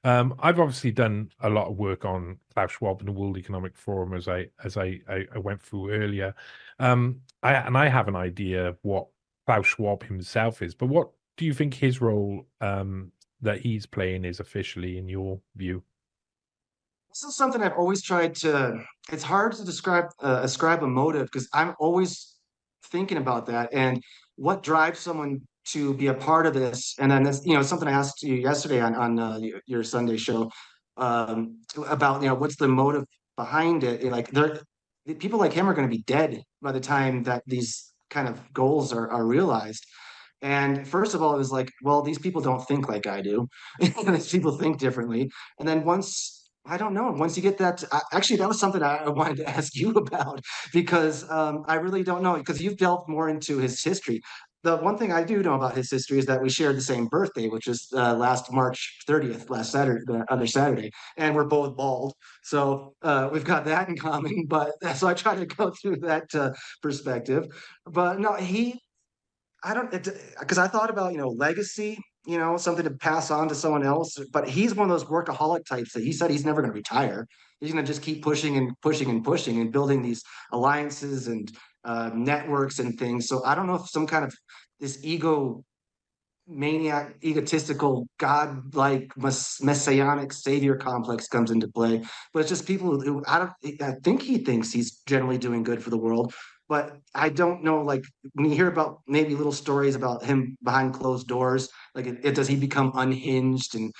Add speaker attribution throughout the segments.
Speaker 1: I've obviously done a lot of work on Klaus Schwab and the World Economic Forum as I went through earlier. I have an idea of what Klaus Schwab himself is, but what do you think his role that he's playing is officially in your view?
Speaker 2: This is something I've always tried to. It's hard to ascribe a motive because I'm always thinking about that and what drives someone to be a part of this. And then this, something I asked you yesterday on your Sunday show about what's the motive behind it. Like people like him are going to be dead by the time that these kind of goals are realized. And first of all, it was like, well, these people don't think like I do. These people think differently. And then I don't know, once you get that, actually, that was something I wanted to ask you about because I really don't know, because you've delved more into his history. The one thing I do know about his history is that we shared the same birthday, which is last March 30th, last Saturday, the other Saturday, and we're both bald. So we've got that in common. But so I try to go through that perspective. But no, I don't, because I thought about, legacy, something to pass on to someone else. But he's one of those workaholic types that he said he's never going to retire. He's going to just keep pushing and pushing and pushing and building these alliances and networks and things. So I don't know if some kind of this maniac, egotistical, godlike, messianic savior complex comes into play. But it's just people who I think he thinks he's generally doing good for the world. But I don't know, like when you hear about maybe little stories about him behind closed doors, like does he become unhinged and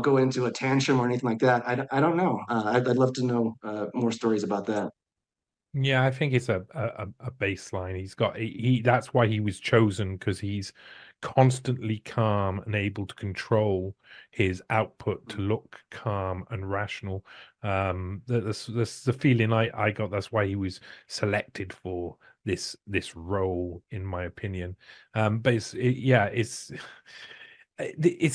Speaker 2: go into a tantrum or anything like that? I don't know. I'd love to know more stories about that.
Speaker 1: Yeah, I think it's a baseline. He that's why he was chosen, because he's constantly calm and able to control his output to look calm and rational. That's the feeling I got. That's why he was selected for this role, in my opinion. But yeah, it's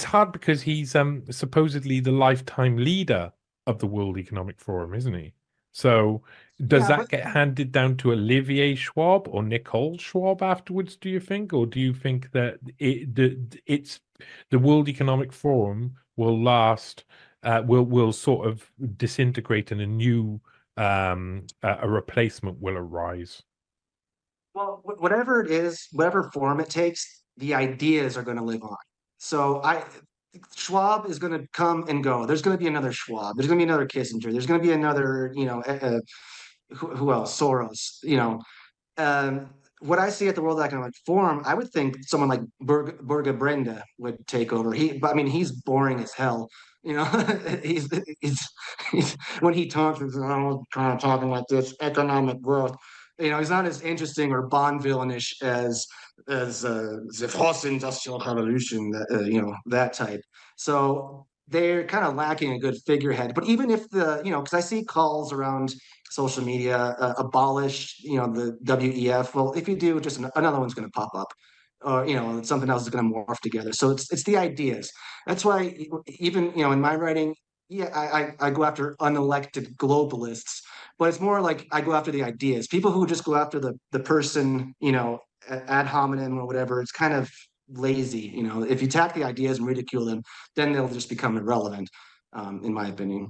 Speaker 1: hard because he's supposedly the lifetime leader of the World Economic Forum, isn't he? So does
Speaker 2: Yeah,
Speaker 1: that
Speaker 2: but
Speaker 1: get handed down to Olivier Schwab or Nicole Schwab afterwards, do you think? Or do you think that it's the World Economic Forum will last, will sort of disintegrate and a new a replacement will arise?
Speaker 2: well, whatever it is, whatever form it takes, the ideas are going to live on. So Schwab is going to come and go. There's going to be another Schwab. There's going to be another Kissinger. There's going to be another, who else? Soros. What I see at the World Economic Forum, I would think someone like Burga Brenda would take over. But I mean, he's boring as hell. You know, he's, he's, he's when he talks, he's kind of talking like this economic growth. He's not as interesting or Bond villainish as the false industrial revolution, that type. So they're kind of lacking a good figurehead. But even if because I see calls around social media, abolish, the WEF. Well, if you do, just another one's going to pop up, or something else is going to morph together. So it's the ideas. That's why even in my writing, yeah, I go after unelected globalists, but it's more like I go after the ideas. People who just go after the person, ad hominem or whatever. It's kind of lazy. If you attack the ideas and ridicule them, then they'll just become irrelevant, in my opinion.